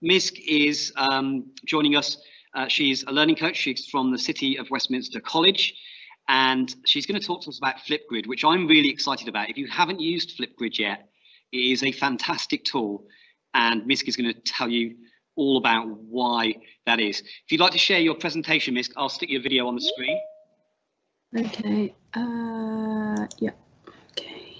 Misk is joining us. She's a learning coach. She's from the City of Westminster College, and she's going to talk to us about Flipgrid, which I'm really excited about. If you haven't used Flipgrid yet, it is a fantastic tool, and Misk is going to tell you all about why that is. If you'd like to share your presentation, Misk, I'll stick your video on the screen. Okay. Yeah. Okay.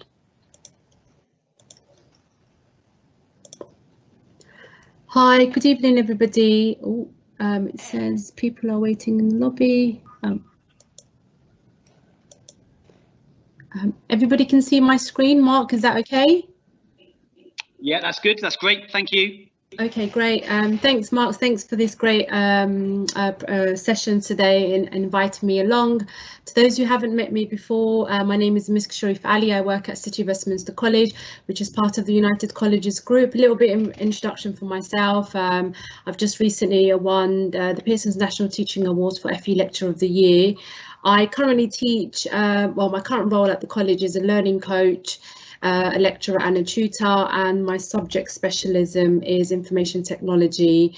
Hi. Good evening, everybody. Oh, it says people are waiting in the lobby. Everybody can see my screen. Mark, is that okay? Yeah, that's good. That's great. Thank you. Okay, great. Thanks, Mark. Thanks for this great session today and inviting me along. To those who haven't met me before, my name is Misk Sharif Ali. I work at City of Westminster College, which is part of the United Colleges Group. A little bit of introduction for myself. I've just recently won the Pearson's National Teaching Awards for FE Lecturer of the Year. I currently teach, well, my current role at the college is a learning coach, a lecturer and a tutor, and my subject specialism is information technology.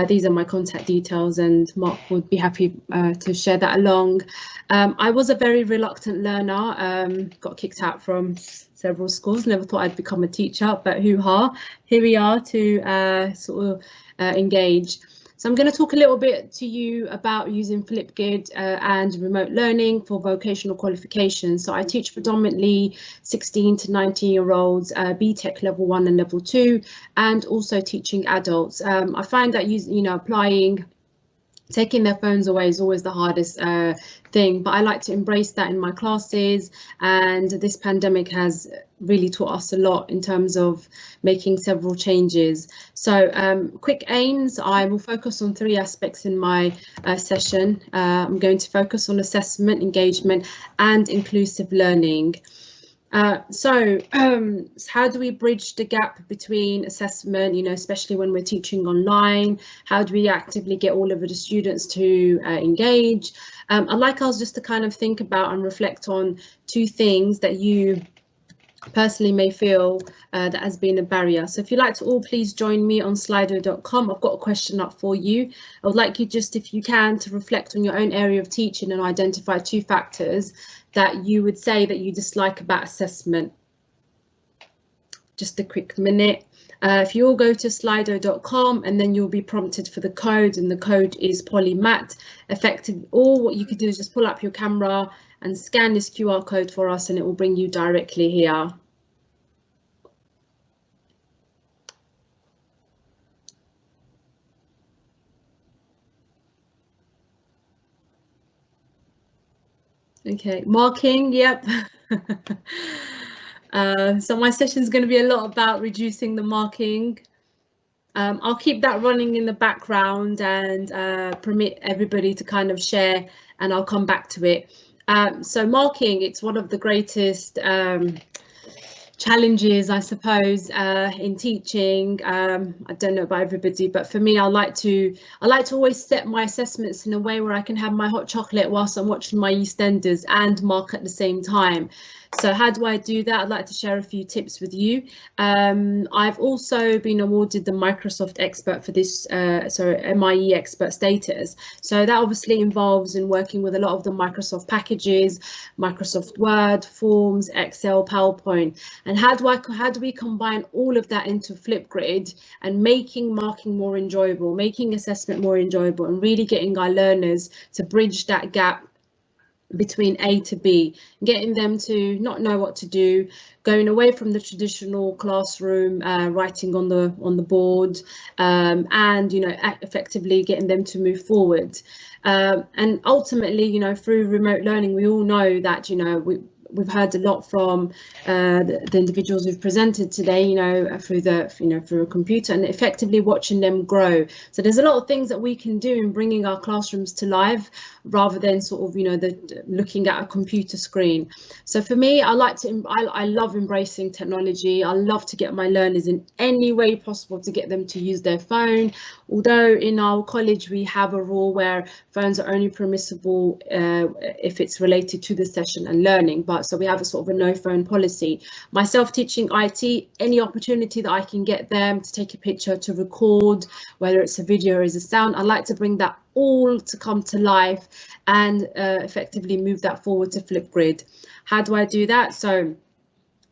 These are my contact details, and Mark would be happy to share that along. I was a very reluctant learner, got kicked out from several schools, never thought I'd become a teacher, but hoo-ha, here we are to sort of engage. So I'm going to talk a little bit to you about using Flipgrid and remote learning for vocational qualifications. So I teach predominantly 16 to 19-year-olds, BTEC level 1 and level 2, and also teaching adults. I find that taking their phones away is always the hardest thing, but I like to embrace that in my classes, and this pandemic has really taught us a lot in terms of making several changes. So quick aims, I will focus on 3 aspects in my session. I'm going to focus on assessment, engagement, and inclusive learning. So how do we bridge the gap between assessment, especially when we're teaching online? How do we actively get all of the students to engage? I'd like us just to kind of think about and reflect on 2 things that you personally may feel that has been a barrier. So if you'd like to all please join me on slido.com. I've got a question up for you. I would like you just, if you can, to reflect on your own area of teaching and identify 2 factors that you would say that you dislike about assessment. Just a quick minute. If you all go to slido.com, and then you'll be prompted for the code, and the code is PolyMAT. Effectively, all what you could do is just pull up your camera and scan this QR code for us, and it will bring you directly here. Okay, marking, yep. So my session is going to be a lot about reducing the marking. I'll keep that running in the background and permit everybody to kind of share, and I'll come back to it. So marking, it's one of the greatest challenges, I suppose, in teaching. I don't know about everybody, but for me, I like to always set my assessments in a way where I can have my hot chocolate whilst I'm watching my EastEnders and mark at the same time. So how do I do that? I'd like to share a few tips with you. I've also been awarded the Microsoft Expert for this, MIE Expert status. So that obviously involves in working with a lot of the Microsoft packages, Microsoft Word, Forms, Excel, PowerPoint. And how do we combine all of that into Flipgrid and making marking more enjoyable, making assessment more enjoyable, and really getting our learners to bridge that gap between A to B, getting them to not know what to do, going away from the traditional classroom, writing on the board, and effectively getting them to move forward. And ultimately, through remote learning, we all know that we've heard a lot from the individuals who've presented today, through a computer, and effectively watching them grow. So there's a lot of things that we can do in bringing our classrooms to life, rather than sort of, looking at a computer screen. So for me, I love embracing technology. I love to get my learners in any way possible to get them to use their phone. Although in our college, we have a rule where phones are only permissible if it's related to the session and learning. But apart. So we have a sort of a no phone policy. Myself teaching IT, any opportunity that I can get them to take a picture, to record, whether it's a video or as a sound, I like to bring that all to come to life and effectively move that forward to Flipgrid. How do I do that? So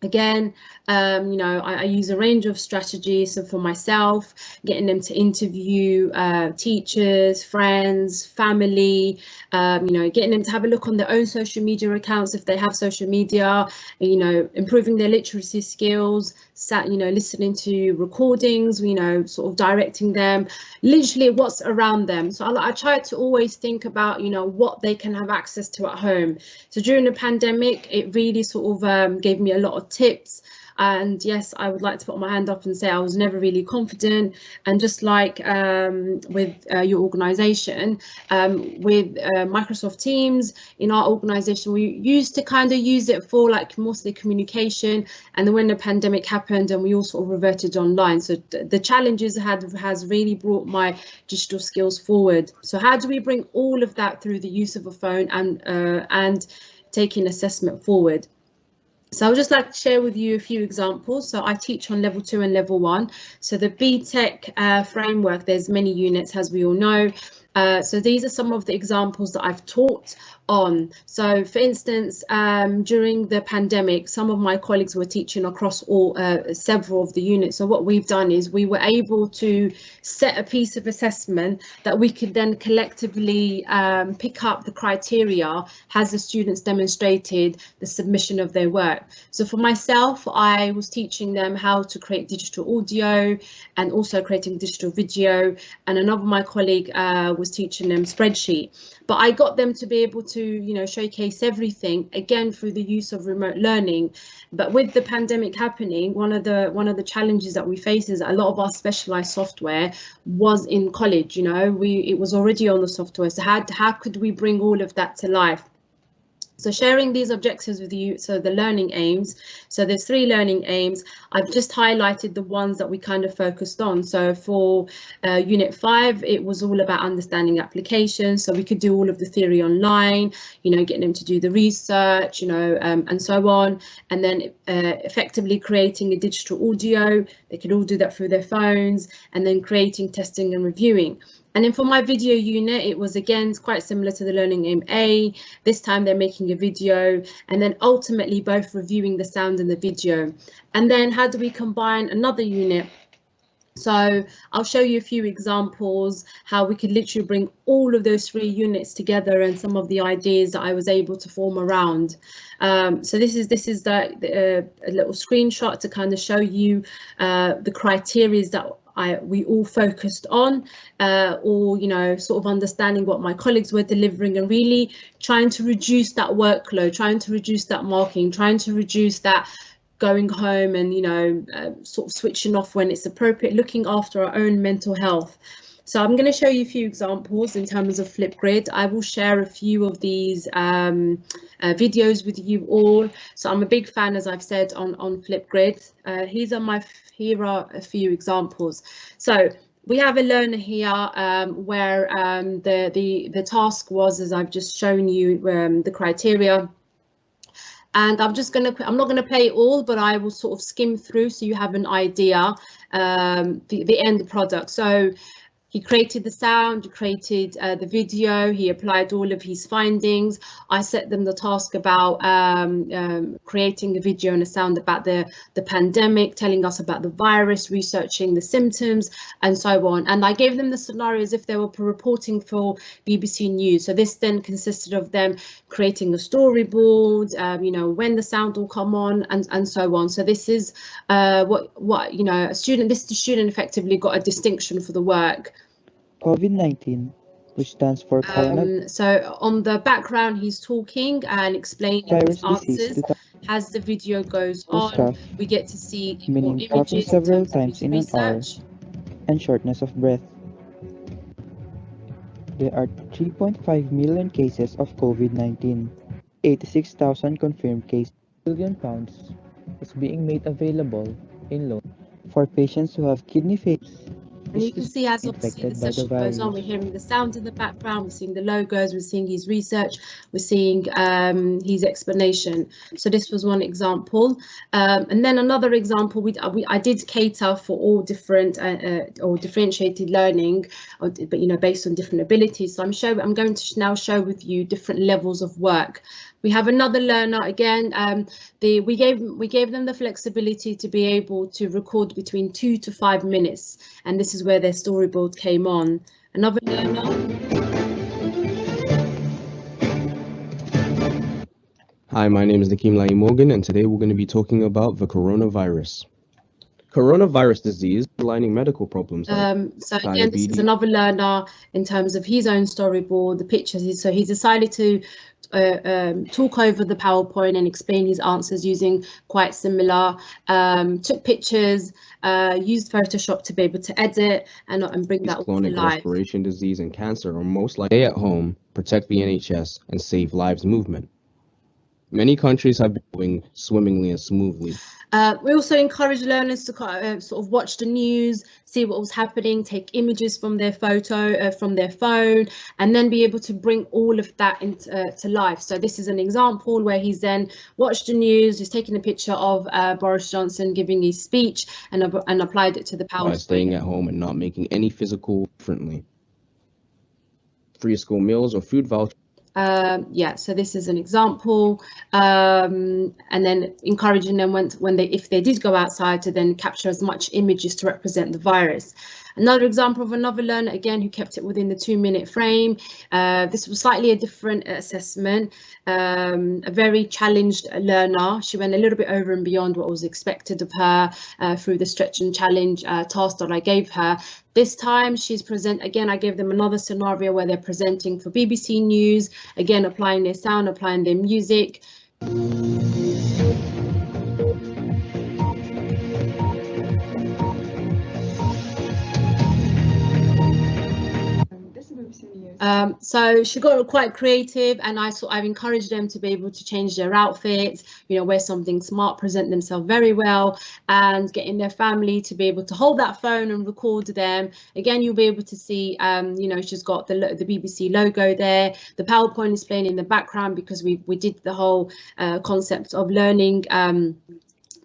again, you know, I use a range of strategies. So for myself, getting them to interview teachers, friends, family, you know, getting them to have a look on their own social media accounts if they have social media, you know, improving their literacy skills, you know, listening to recordings, you know, sort of directing them, literally what's around them. So I try to always think about, you know, what they can have access to at home. So during the pandemic, it really sort of gave me a lot of tips. And yes, I would like to put my hand up and say I was never really confident. And just like with your organisation, with Microsoft Teams, in our organisation, we used to kind of use it for like mostly communication. And then when the pandemic happened and we all sort of reverted online. So the challenges has really brought my digital skills forward. So how do we bring all of that through the use of a phone and taking assessment forward? So I would just like to share with you a few examples. So I teach on level 2 and level 1. So the BTEC framework, there's many units, as we all know. So these are some of the examples that I've taught on. So for instance, during the pandemic, some of my colleagues were teaching across several of the units. So what we've done is we were able to set a piece of assessment that we could then collectively pick up the criteria as the students demonstrated the submission of their work. So for myself, I was teaching them how to create digital audio and also creating digital video. And another of my colleague was teaching them spreadsheet. But I got them to be able to, you know, showcase everything again through the use of remote learning. But with the pandemic happening, one of the challenges that we face is a lot of our specialized software was in college. You know, it was already on the software. So how could we bring all of that to life? So sharing these objectives with you, so the learning aims, so there's 3 learning aims. I've just highlighted the ones that we kind of focused on. So for unit 5, it was all about understanding applications. So we could do all of the theory online, you know, getting them to do the research, you know, and so on. And then effectively creating a digital audio. They could all do that through their phones, and then creating, testing and reviewing. And then for my video unit, it was again quite similar to the Learning Aim A. This time they're making a video and then ultimately both reviewing the sound and the video. And then how do we combine another unit? So I'll show you a few examples how we could literally bring all of those 3 units together and some of the ideas that I was able to form around. So this is a little screenshot to kind of show you the criteria that we all focused on, or, you know, sort of understanding what my colleagues were delivering and really trying to reduce that workload, trying to reduce that marking, trying to reduce that going home and, you know, sort of switching off when it's appropriate, looking after our own mental health. So I'm going to show you a few examples in terms of Flipgrid. I will share a few of these videos with you all. So I'm a big fan, as I've said, on Flipgrid. Here are a few examples. So we have a learner here where the task was, as I've just shown you, the criteria. And I'm not going to play it all, but I will sort of skim through so you have an idea, the end product. So he created the sound, he created the video, he applied all of his findings. I set them the task about creating a video and a sound about the pandemic, telling us about the virus, researching the symptoms, and so on. And I gave them the scenarios if they were reporting for BBC News. So this then consisted of them creating a storyboard, you know, when the sound will come on, and so on. So this is what you know, the student effectively got a distinction for the work. COVID-19, which stands for coronavirus. So on the background, he's talking and explaining his answers. As the video goes on, we get to see more images several times in an hour, and shortness of breath. There are 3.5 million cases of COVID-19, 86,000 confirmed cases. £1 billion is being made available in loan for patients who have kidney failure. And you can see as obviously the infected by the session goes on, virus. we're hearing the sound in the background, we're seeing the logos, we're seeing his research, we're seeing his explanation. So this was one example. And then another example, I did cater for all different or differentiated learning, but you know, based on different abilities. So I'm going to now show with you different levels of work. We have another learner again. We gave them the flexibility to be able to record between 2 to 5 minutes, and this is where their storyboard came on. Another learner. Hi, my name is Nakeem Lai Morgan, and today we're going to be talking about the coronavirus. Coronavirus disease, underlying medical problems. So again, this is another learner in terms of his own storyboard, the pictures. So he decided to talk over the PowerPoint and explain his answers using quite similar, took pictures, used Photoshop to be able to edit and bring that all to life. Respiration disease and cancer are most likely stay at home, protect the NHS, and save lives movement. Many countries have been going swimmingly and smoothly. We also encourage learners to sort of watch the news, see what was happening, take images from their from their phone, and then be able to bring all of that into to life. So this is an example where he's then watched the news, he's taken a picture of Boris Johnson giving his speech and applied it to the PowerPoint. By staying at home and not making any physical differently. Free school meals or food vouchers. Yeah, so this is an example, and then encouraging them if they did go outside to then capture as much images to represent the virus. Another example of another learner, again, who kept it within the 2-minute frame. This was slightly a different assessment, a very challenged learner. She went a little bit over and beyond what was expected of her through the stretch and challenge task that I gave her. This time she's again, I gave them another scenario where they're presenting for BBC News, again, applying their sound, applying their music. So she got quite creative, and I've encouraged them to be able to change their outfits, you know, wear something smart, present themselves very well, and getting their family to be able to hold that phone and record them. Again, you'll be able to see, you know, she's got the BBC logo there. The PowerPoint is playing in the background because we did the whole concept of learning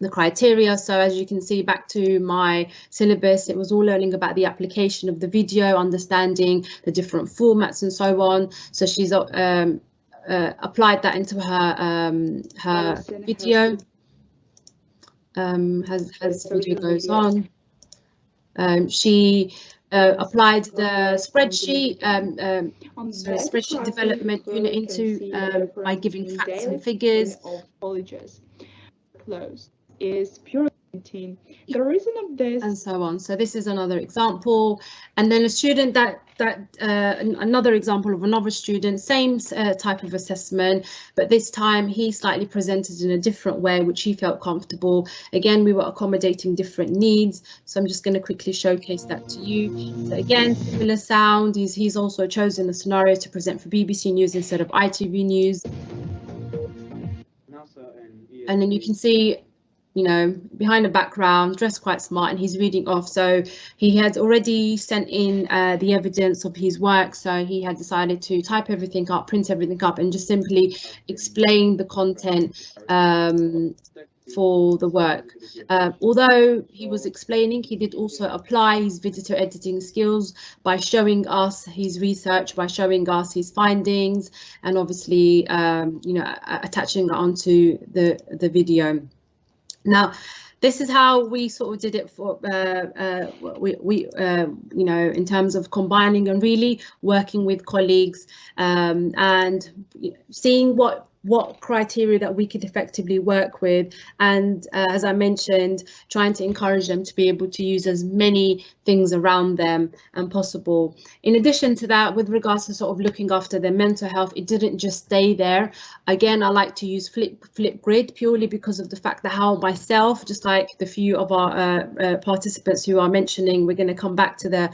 the criteria. So as you can see, back to my syllabus, it was all learning about the application of the video, understanding the different formats and so on. So she's applied that into her video. As the video goes on, she applied the spreadsheet, spreadsheet development unit into by giving facts and figures. Colleges closed is pure the reason of this, and so on. So this is another example, and then a student another example of another student, same type of assessment, but this time he slightly presented in a different way, which he felt comfortable. Again, we were accommodating different needs, so I'm just going to quickly showcase that to you. So again, similar sound. He's also chosen a scenario to present for BBC News instead of ITV News. And then you can see, you know, behind the background, dressed quite smart, and he's reading off. So he had already sent in the evidence of his work. So he had decided to type everything up, print everything up, and just simply explain the content for the work. Although he was explaining, he did also apply his video editing skills by showing us his research, by showing us his findings, and obviously, you know, attaching it onto the video. Now, this is how we sort of did it for you know, in terms of combining and really working with colleagues and seeing what criteria that we could effectively work with, and as I mentioned, trying to encourage them to be able to use as many things around them and possible. In addition to that, with regards to sort of looking after their mental health, it didn't just stay there. Again, I like to use Flipgrid purely because of the fact that how myself, just like the few of our participants who are mentioning, we're going to come back to the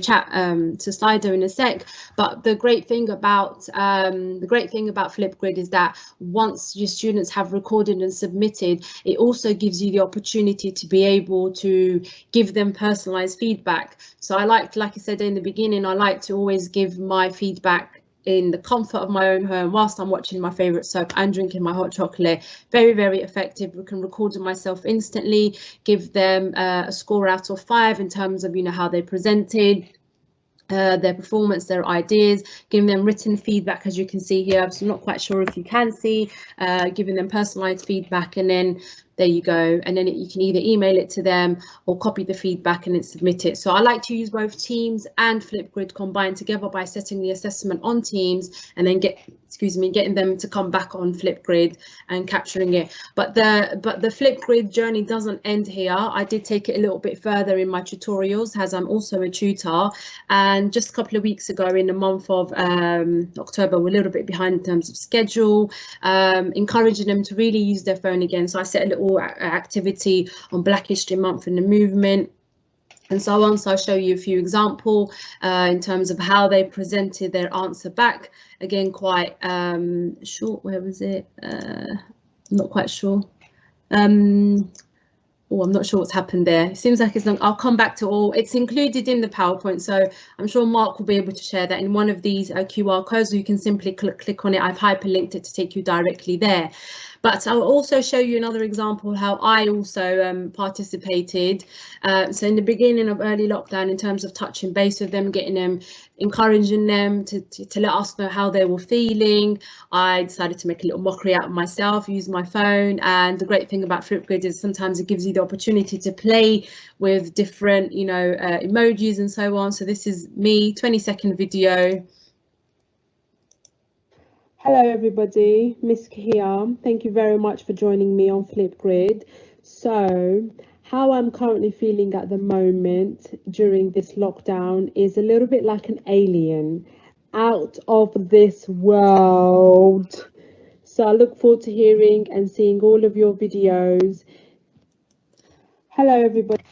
chat to Slido in a sec. But the great thing about Flipgrid Flipgrid is that once your students have recorded and submitted, it also gives you the opportunity to be able to give them personalized feedback. So I like I said in the beginning, I like to always give my feedback in the comfort of my own home whilst I'm watching my favourite soap and drinking my hot chocolate. Very, very effective. We can record myself instantly, give them a score out of 5 in terms of, you know, how they presented, their performance, their ideas, giving them written feedback, as you can see here. So I'm not quite sure if you can see, giving them personalised feedback, and then there you go. And then you can either email it to them or copy the feedback and then submit it. So I like to use both Teams and Flipgrid combined together by setting the assessment on Teams and then getting them to come back on Flipgrid and capturing it. But the Flipgrid journey doesn't end here. I did take it a little bit further in my tutorials, as I'm also a tutor. And just a couple of weeks ago, in the month of October, we're a little bit behind in terms of schedule, encouraging them to really use their phone again. So I set a little activity on Black History Month and the movement, and so on. So I'll show you a few examples in terms of how they presented their answer back. Again, quite short. Where was it? I'm not quite sure. Oh, I'm not sure what's happened there. It seems like it's not. I'll come back to all. It's included in the PowerPoint, so I'm sure Mark will be able to share that in one of these QR codes, or you can simply click on it. I've hyperlinked it to take you directly there. But I'll also show you another example how I also participated. So in the beginning of early lockdown, in terms of touching base with them, getting them, encouraging them to let us know how they were feeling, I decided to make a little mockery out of myself, use my phone. And the great thing about Flipgrid is sometimes it gives you the opportunity to play with different, you know, emojis and so on. So this is me, 20-second video. Hello everybody, Misk here. Thank you very much for joining me on Flipgrid. So, how I'm currently feeling at the moment during this lockdown is a little bit like an alien, out of this world. So I look forward to hearing and seeing all of your videos. Hello everybody.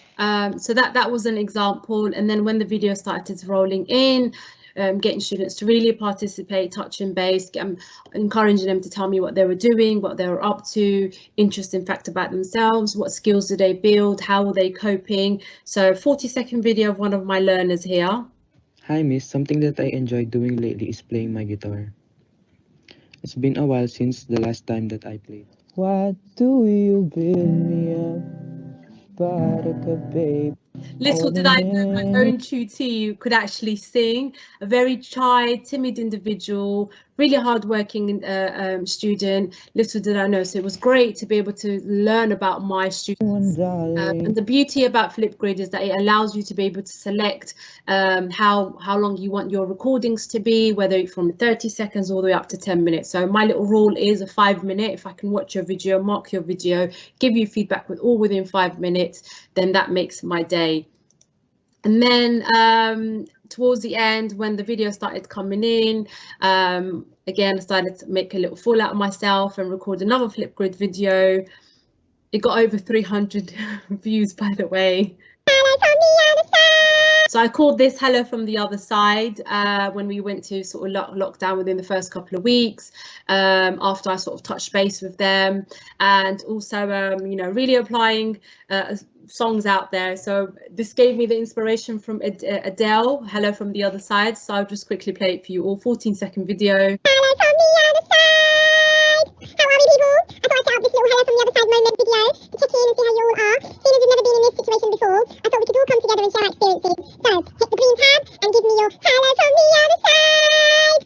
So that was an example, and then when the video started rolling in, getting students to really participate, touching base, encouraging them to tell me what they were doing, what they were up to, interesting fact about themselves, what skills did they build, how were they coping. So 40-second video of one of my learners here. Hi Miss, something that I enjoy doing lately is playing my guitar. It's been a while since the last time that I played. What do you build me up, Baraka babe? Little did I know my own tutee could actually sing. A very shy, timid individual, really hardworking student. Little did I know. So it was great to be able to learn about my students. And the beauty about Flipgrid is that it allows you to be able to select how long you want your recordings to be, whether it's from 30 seconds all the way up to 10 minutes. So my little rule is a 5-minute. If I can watch your video, mark your video, give you feedback within 5 minutes, then that makes my day. And then towards the end, when the video started coming in, again, I started to make a little fool out of myself and record another Flipgrid video. It got over 300 views, by the way. So I called this Hello from the Other Side when we went to sort of lockdown within the first couple of weeks, after I sort of touched base with them, and also, you know, really applying songs out there. So this gave me the inspiration from Adele, Hello from the Other Side. So I'll just quickly play it for you all. 14-second video. Hello from the other side. How are we, people? I thought I'd set up this little Hello from the Other Side moment video to check in and see how you all are. Seeing as we've never been in this situation before, I thought we could all come together and share our experiences. So hit the green tab and give me your Hello from the Other Side.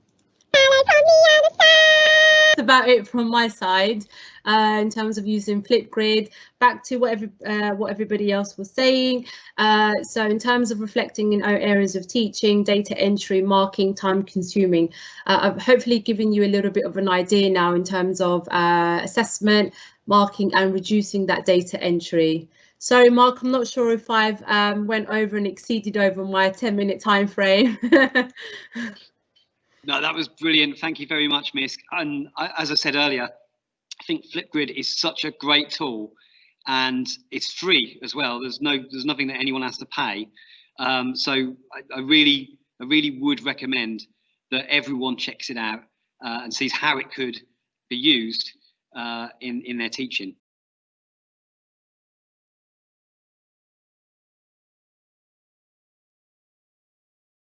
Hello from the Other Side. That's about it from my side. In terms of using Flipgrid, back to what everybody else was saying. So in terms of reflecting in our areas of teaching, data entry, marking, time consuming, I've hopefully given you a little bit of an idea now in terms of assessment, marking and reducing that data entry. Sorry, Mark, I'm not sure if I've went over and exceeded over my 10-minute time frame. No, that was brilliant. Thank you very much, Misk. And as I said earlier, I think Flipgrid is such a great tool, and it's free as well. There's nothing that anyone has to pay. So I really would recommend that everyone checks it out. and sees how it could be used in their teaching.